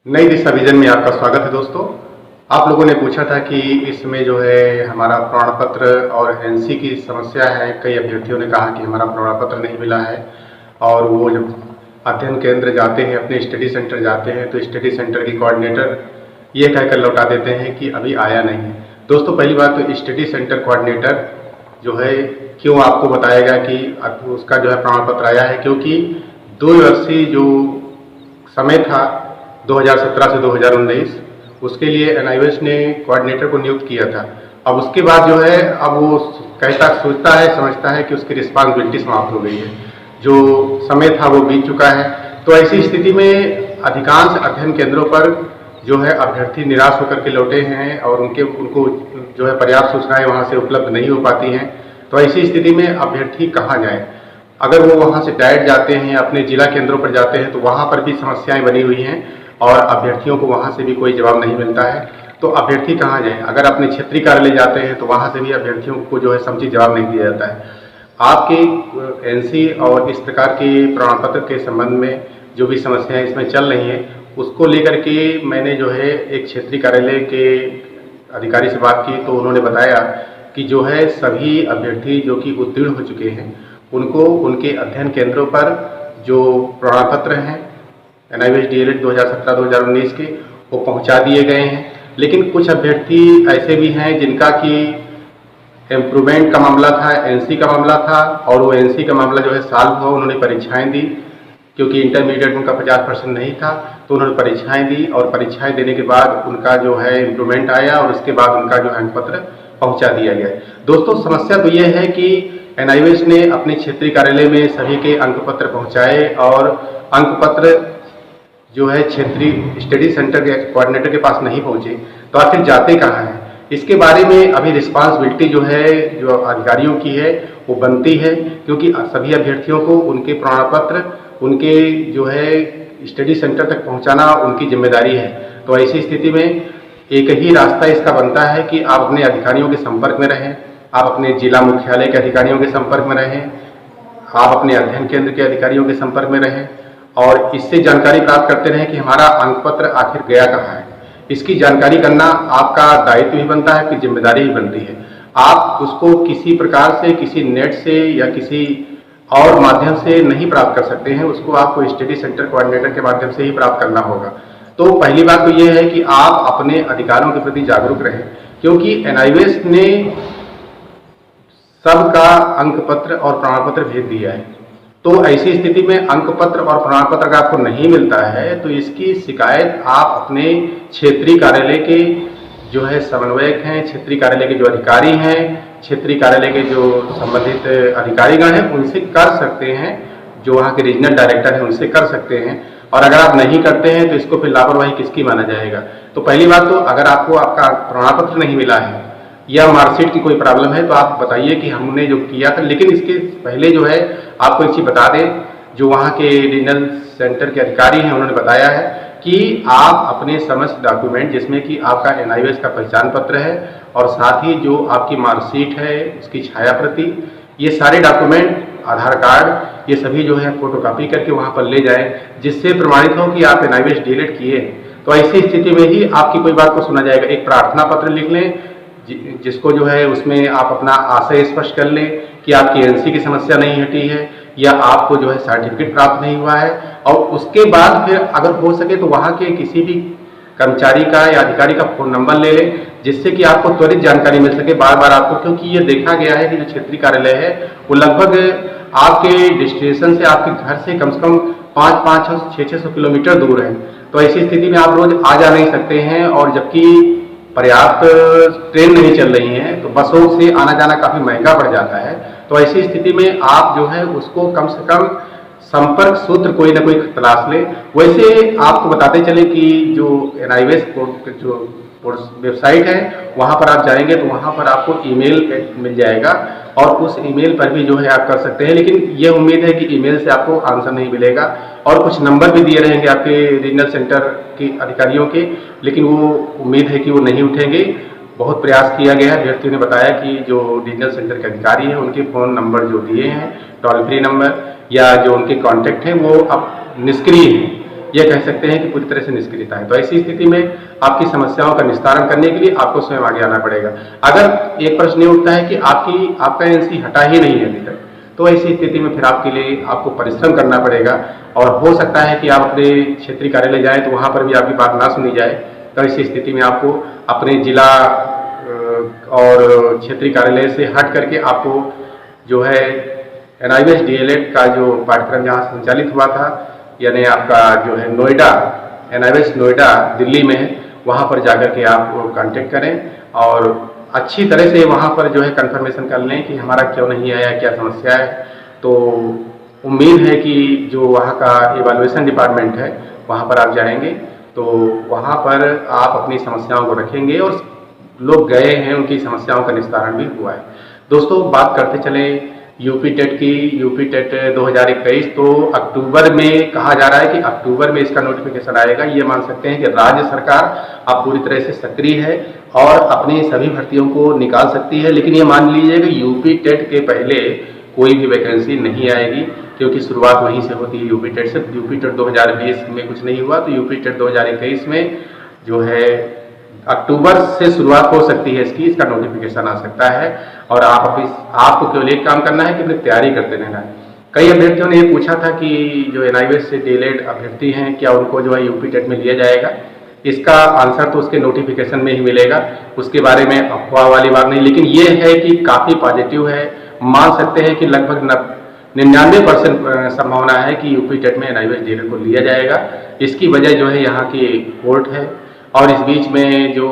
नई दिशा विजन में आपका स्वागत है दोस्तों। आप लोगों ने पूछा था कि इसमें जो है हमारा प्रमाण पत्र और एनसी की समस्या है। कई अभ्यर्थियों ने कहा कि हमारा प्रमाण पत्र नहीं मिला है और वो जब अध्ययन केंद्र जाते हैं, अपने स्टडी सेंटर जाते हैं, तो स्टडी सेंटर की कोऑर्डिनेटर ये कहकर लौटा देते हैं कि अभी आया नहीं है। दोस्तों, पहली बात तो स्टडी सेंटर कोऑर्डिनेटर जो है क्यों आपको बताएगा कि उसका जो है प्रमाण पत्र आया है, क्योंकि 2 वर्षीय जो समय था 2017 से 2019 उसके लिए एनआईओएस ने कोऑर्डिनेटर को नियुक्त किया था। अब उसके बाद जो है अब वो सोचता है, समझता है कि उसकी रिस्पॉन्सिबिलिटी समाप्त हो गई है, जो समय था वो बीत चुका है। तो ऐसी स्थिति में अधिकांश अध्ययन केंद्रों पर जो है अभ्यर्थी निराश होकर के लौटे हैं और उनको जो है पर्याप्त सूचनाएं वहाँ से उपलब्ध नहीं हो पाती हैं। तो ऐसी स्थिति में अभ्यर्थी कहाँ जाए? अगर वो वहाँ से डायरेक्ट जाते हैं, अपने जिला केंद्रों पर जाते हैं, तो वहाँ पर भी समस्याएं बनी हुई हैं और अभ्यर्थियों को वहाँ से भी कोई जवाब नहीं मिलता है। तो अभ्यर्थी कहाँ जाएं? अगर अपने क्षेत्रीय कार्यालय जाते हैं तो वहाँ से भी अभ्यर्थियों को जो है समुचित जवाब नहीं दिया जाता है। आपके एनसी और इस प्रकार के प्रमाण पत्र के संबंध में जो भी समस्याएं इसमें चल रही हैं, उसको लेकर के मैंने जो है एक क्षेत्रीय कार्यालय के अधिकारी से बात की, तो उन्होंने बताया कि जो है सभी अभ्यर्थी जो कि उत्तीर्ण हो चुके हैं उनको उनके अध्ययन केंद्रों पर जो प्रमाण पत्र हैं एनआईओएस डीएलएड 2017-2019 के वो पहुंचा दिए गए हैं। लेकिन कुछ अभ्यर्थी ऐसे भी हैं जिनका कि इम्प्रूवमेंट का मामला था, एनसी का मामला था, और वो एनसी का मामला जो है सॉल्व हुआ। उन्होंने परीक्षाएं दी, क्योंकि इंटरमीडिएट उनका 50% नहीं था, तो उन्होंने परीक्षाएं दी और परीक्षाएं देने के बाद उनका जो है इम्प्रूवमेंट आया और उसके बाद उनका जो अंक पत्र पहुँचा दिया गया। दोस्तों, समस्या तो ये है कि एनआईओएस ने अपने क्षेत्रीय कार्यालय में सभी के अंक पत्र पहुँचाए और अंक पत्र जो है क्षेत्रीय स्टडी सेंटर के कोऑर्डिनेटर के पास नहीं पहुंचे, तो आखिर जाते कहाँ हैं? इसके बारे में अभी रिस्पांसिबिलिटी जो है जो अधिकारियों की है वो बनती है, क्योंकि सभी अभ्यर्थियों को उनके प्रमाण पत्र उनके जो है स्टडी सेंटर तक पहुंचाना उनकी जिम्मेदारी है। तो ऐसी स्थिति में एक ही रास्ता इसका बनता है कि आप अपने अधिकारियों के संपर्क में रहें, आप अपने जिला मुख्यालय के अधिकारियों के संपर्क में रहें, आप अपने अध्ययन केंद्र के अधिकारियों के संपर्क में रहें और इससे जानकारी प्राप्त करते रहें कि हमारा अंक पत्र आखिर गया कहाँ है। इसकी जानकारी करना आपका दायित्व ही बनता है, आपकी जिम्मेदारी ही बनती है। आप उसको किसी प्रकार से, किसी नेट से या किसी और माध्यम से नहीं प्राप्त कर सकते हैं, उसको आपको स्टडी सेंटर कोऑर्डिनेटर के माध्यम से ही प्राप्त करना होगा। तो पहली बात तो ये है कि आप अपने अधिकारों के प्रति जागरूक रहें, क्योंकि एनआईओएस ने सबका अंक पत्र और प्रमाण पत्र भेज दिया है। तो ऐसी स्थिति में अंक पत्र और प्रमाण पत्र अगर आपको नहीं मिलता है तो इसकी शिकायत आप अपने क्षेत्रीय कार्यालय के जो है समन्वयक हैं, क्षेत्रीय कार्यालय के जो अधिकारी हैं, क्षेत्रीय कार्यालय के जो संबंधित अधिकारीगण हैं उनसे कर सकते हैं, जो वहाँ के रीजनल डायरेक्टर हैं उनसे कर सकते हैं। और अगर आप नहीं करते हैं तो इसको फिर लापरवाही किसकी माना जाएगा? तो पहली बात तो अगर आपको आपका प्रमाण पत्र नहीं मिला है या मार्कशीट की कोई प्रॉब्लम है तो आप बताइए कि हमने जो किया था। लेकिन इसके पहले जो है आपको एक चीज़ बता दें, जो वहाँ के रीजनल सेंटर के अधिकारी हैं उन्होंने बताया है कि आप अपने समस्त डॉक्यूमेंट, जिसमें कि आपका एनआईओएस का पहचान पत्र है और साथ ही जो आपकी मार्कशीट है उसकी छाया प्रति, ये सारे डॉक्यूमेंट, आधार कार्ड, ये सभी जो है फोटोकॉपी करके वहाँ पर ले जाएं, जिससे प्रमाणित हो कि आप एनआईओएस डीएलएड किए। तो ऐसी स्थिति में ही आपकी कोई बात को सुना जाएगा। एक प्रार्थना पत्र लिख लें जिसको जो है उसमें आप अपना आशय स्पष्ट कर लें कि आपकी एनसी की समस्या नहीं हटी है या आपको जो है सर्टिफिकेट प्राप्त नहीं हुआ है, और उसके बाद फिर अगर हो सके तो वहाँ के किसी भी कर्मचारी का या अधिकारी का फ़ोन नंबर ले लें, जिससे कि आपको त्वरित जानकारी मिल सके बार बार आपको। क्योंकि ये देखा गया है कि जो क्षेत्रीय कार्यालय है वो लगभग आपके डेस्टिनेशन से, आपके घर से कम 500-600 किलोमीटर दूर है। तो ऐसी स्थिति में आप रोज आ जा नहीं सकते हैं, और जबकि पर्याप्त ट्रेन नहीं चल रही हैं तो बसों से आना जाना काफ़ी महंगा पड़ जाता है। तो ऐसी स्थिति में आप जो है उसको कम से कम संपर्क सूत्र कोई ना कोई तलाश ले। वैसे आपको बताते चले कि जो एनआईओएस जो वेबसाइट है वहाँ पर आप जाएंगे तो वहाँ पर आपको ईमेल मिल जाएगा और उस ईमेल पर भी जो है आप कर सकते हैं। लेकिन ये उम्मीद है कि ईमेल से आपको आंसर नहीं मिलेगा, और कुछ नंबर भी दिए रहेंगे आपके रीजनल सेंटर के अधिकारियों के, लेकिन वो उम्मीद है कि वो नहीं उठेंगे। बहुत प्रयास किया गया है। अभ्यर्थियों ने बताया कि जो रीजनल सेंटर के अधिकारी हैं उनके फ़ोन नंबर जो दिए हैं, टोल फ्री नंबर या जो उनके कॉन्टैक्ट हैं, वो अब निष्क्रिय हैं। यह कह सकते हैं कि पूरी तरह से निष्क्रियता है। तो ऐसी स्थिति में आपकी समस्याओं का निस्तारण करने के लिए आपको स्वयं आगे आना पड़ेगा। अगर एक प्रश्न ये उठता है कि आपका एनसी हटा ही नहीं है अभी तक, तो ऐसी स्थिति में फिर आपके लिए आपको परिश्रम करना पड़ेगा और हो सकता है कि आप अपने क्षेत्रीय कार्यालय जाएं तो वहां पर भी आपकी बात ना सुनी जाए। तो ऐसी स्थिति में आपको अपने जिला और क्षेत्रीय कार्यालय से हट करके आपको जो है NIVS DLED का जो पाठ्यक्रम जहाँ संचालित हुआ था, यानी आपका जो है नोएडा, NIVS नोएडा दिल्ली में है, वहाँ पर जाकर के आप कांटेक्ट करें और अच्छी तरह से वहाँ पर जो है कंफर्मेशन कर लें कि हमारा क्यों नहीं आया, क्या समस्या है। तो उम्मीद है कि जो वहाँ का इवैल्यूएशन डिपार्टमेंट है वहाँ पर आप जाएंगे तो वहाँ पर आप अपनी समस्याओं को रखेंगे और लोग गए हैं, उनकी समस्याओं का निस्तारण भी हुआ है। दोस्तों, बात करते चले यूपी टेट की। यूपी टेट 2021 तो अक्टूबर में कहा जा रहा है कि अक्टूबर में इसका नोटिफिकेशन आएगा। ये मान सकते हैं कि राज्य सरकार अब पूरी तरह से सक्रिय है और अपनी सभी भर्तियों को निकाल सकती है। लेकिन ये मान लीजिए कि यूपी टेट के पहले कोई भी वैकेंसी नहीं आएगी, क्योंकि शुरुआत वहीं से होती है यूपी टेट से। यूपी टेट 2020 में कुछ नहीं हुआ तो यूपी टेट 2021 में जो है अक्टूबर से शुरुआत हो सकती है इसका नोटिफिकेशन आ सकता है। और आपको केवल एक काम करना है कि अपनी तैयारी करते रहना है। कई अभ्यर्थियों ने ये पूछा था कि जो NIVS से DLED अभ्यर्थी हैं क्या उनको जो है यूपी टेट में लिया जाएगा। इसका आंसर तो उसके नोटिफिकेशन में ही मिलेगा, उसके बारे में अफवाह वाली बात नहीं। लेकिन ये है कि काफ़ी पॉजिटिव है, मान सकते हैं कि लगभग 99% संभावना है कि यूपी टेट में NIVS DLED को लिया जाएगा। इसकी वजह जो है यहाँ की कोर्ट है और इस बीच में जो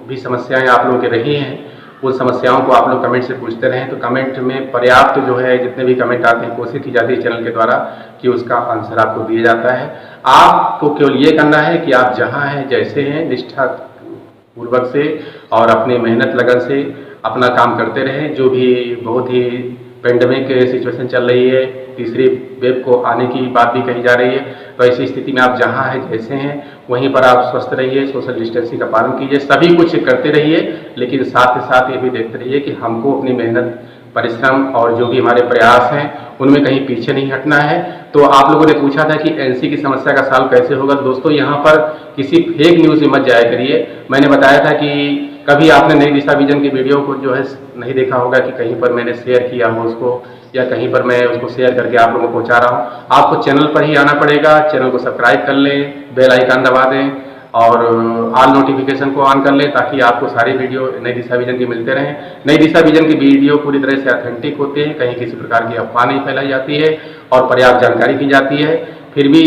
भी समस्याएं आप लोगों की रही हैं उन समस्याओं को आप लोग कमेंट से पूछते रहें। तो कमेंट में पर्याप्त जो है जितने भी कमेंट आते हैं कोशिश की जाती है चैनल के द्वारा कि उसका आंसर आपको दिया जाता है। आपको केवल ये करना है कि आप जहाँ हैं जैसे हैं निष्ठा पूर्वक से और अपनी मेहनत लगन से अपना काम करते रहें। जो भी बहुत ही पेंडेमिक सिचुएशन चल रही है, तीसरी वेव को आने की बात भी कही जा रही है, तो ऐसी स्थिति में आप जहाँ हैं जैसे हैं वहीं पर आप स्वस्थ रहिए, सोशल डिस्टेंसिंग का पालन कीजिए, सभी कुछ करते रहिए। लेकिन साथ ही साथ ये भी देखते रहिए कि हमको अपनी मेहनत, परिश्रम और जो भी हमारे प्रयास हैं उनमें कहीं पीछे नहीं हटना है। तो आप लोगों ने पूछा था कि एनसी की समस्या का साल कैसे होगा। दोस्तों, यहाँ पर किसी फेक न्यूज़ में मत जाया करिए। मैंने बताया था कि कभी आपने नई दिशा विजन की वीडियो को जो है नहीं देखा होगा कि कहीं पर मैंने शेयर किया हो उसको, या कहीं पर मैं उसको शेयर करके आप लोगों को पहुंचा रहा हूं। आपको चैनल पर ही आना पड़ेगा, चैनल को सब्सक्राइब कर लें, बेल आइकन दबा दें और ऑल नोटिफिकेशन को ऑन कर लें ताकि आपको सारी वीडियो नई दिशा विजन की मिलते रहें। नई दिशा विजन की वीडियो पूरी तरह से ऑथेंटिक होते हैं, कहीं किसी प्रकार की अफवाह नहीं फैलाई जाती है और पर्याप्त जानकारी दी जाती है। फिर भी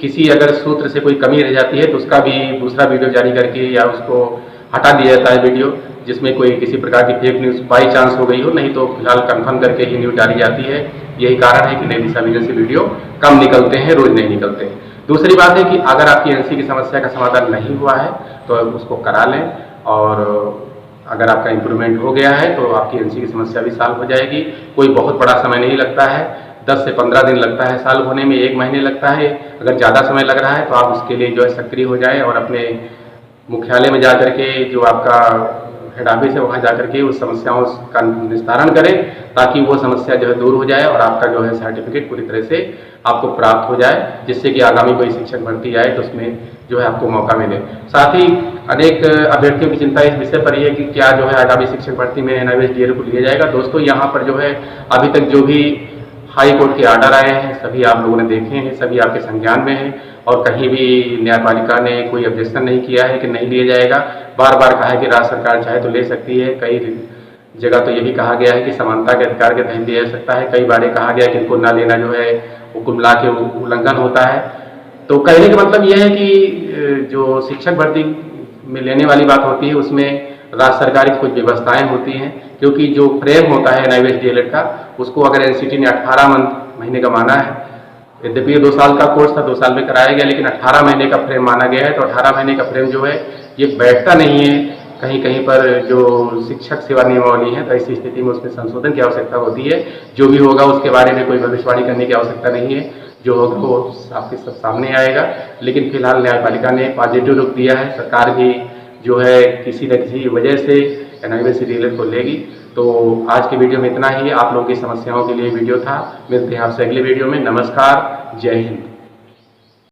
किसी अगर सूत्र से कोई कमी रह जाती है तो उसका भी दूसरा वीडियो जारी करके या उसको हटा दिया जाता है वीडियो, जिसमें कोई किसी प्रकार की फेक न्यूज़ बाई चांस हो गई हो, नहीं तो फिलहाल कंफर्म करके ही न्यूज़ डाली जाती है। यही कारण है कि नई दिशा विजन से वीडियो कम निकलते हैं, रोज नहीं निकलते हैं। दूसरी बात है कि अगर आपकी एनसी की समस्या का समाधान नहीं हुआ है तो उसको करा लें, और अगर आपका इम्प्रूवमेंट हो गया है तो आपकी एनसी की समस्या भी सॉल्व हो जाएगी। कोई बहुत बड़ा समय नहीं लगता है, 10 से 15 दिन लगता है सॉल्व होने में, 1 महीने लगता है। अगर ज़्यादा समय लग रहा है तो आप उसके लिए जो है सक्रिय हो जाएं और अपने मुख्यालय में जाकर के जो आपका हेड ऑफिस है वहाँ जाकर के उस समस्याओं का निस्तारण करें ताकि वो समस्या जो है दूर हो जाए और आपका जो है सर्टिफिकेट पूरी तरह से आपको प्राप्त हो जाए, जिससे कि आगामी कोई शिक्षक भर्ती आए तो उसमें जो है आपको मौका मिले। साथ ही अनेक अभ्यर्थियों की चिंता इस विषय पर यह है कि क्या जो है आगामी शिक्षक भर्ती में NIVS DLED को लिया जाएगा। दोस्तों, यहाँ पर जो है अभी तक जो भी हाई कोर्ट के आर्डर आए हैं सभी आप लोगों ने देखे हैं, सभी आपके संज्ञान में हैं और कहीं भी न्यायपालिका ने कोई ऑब्जेक्शन नहीं किया है कि नहीं लिया जाएगा। बार बार कहा है कि राज्य सरकार चाहे तो ले सकती है, कई जगह तो ये भी कहा गया है कि समानता के अधिकार के तहत लिया जा सकता है, कई बार कहा गया कि इनको ना लेना जो है वो कुल मिला के उल्लंघन होता है। तो कहने का मतलब यह है कि जो शिक्षक भर्ती में लेने वाली बात होती है उसमें राज्य सरकार की कुछ व्यवस्थाएं होती हैं, क्योंकि जो फ्रेम होता है NIVS DLED का उसको अगर एनसीटी ने 18 महीने का माना है, यद्यपि ये 2 साल का कोर्स था, 2 साल में कराया गया, लेकिन 18 महीने का फ्रेम माना गया है। तो 18 महीने का फ्रेम जो है ये बैठता नहीं है कहीं कहीं पर जो शिक्षक सेवा नियमावली है, तो ऐसी स्थिति में उसमें संशोधन की आवश्यकता होती है। जो भी होगा उसके बारे में कोई भविष्यवाणी करने की आवश्यकता नहीं है, जो होगा वो आपके सब सामने आएगा। लेकिन फिलहाल न्यायपालिका ने पॉजिटिव रुख दिया है, सरकार भी जो है किसी न किसी वजह से NIVS DLED को लेगी। तो आज की वीडियो में इतना ही, आप लोगों की समस्याओं के लिए वीडियो था। मिलते हैं आपसे अगले वीडियो में। नमस्कार, जय हिंद।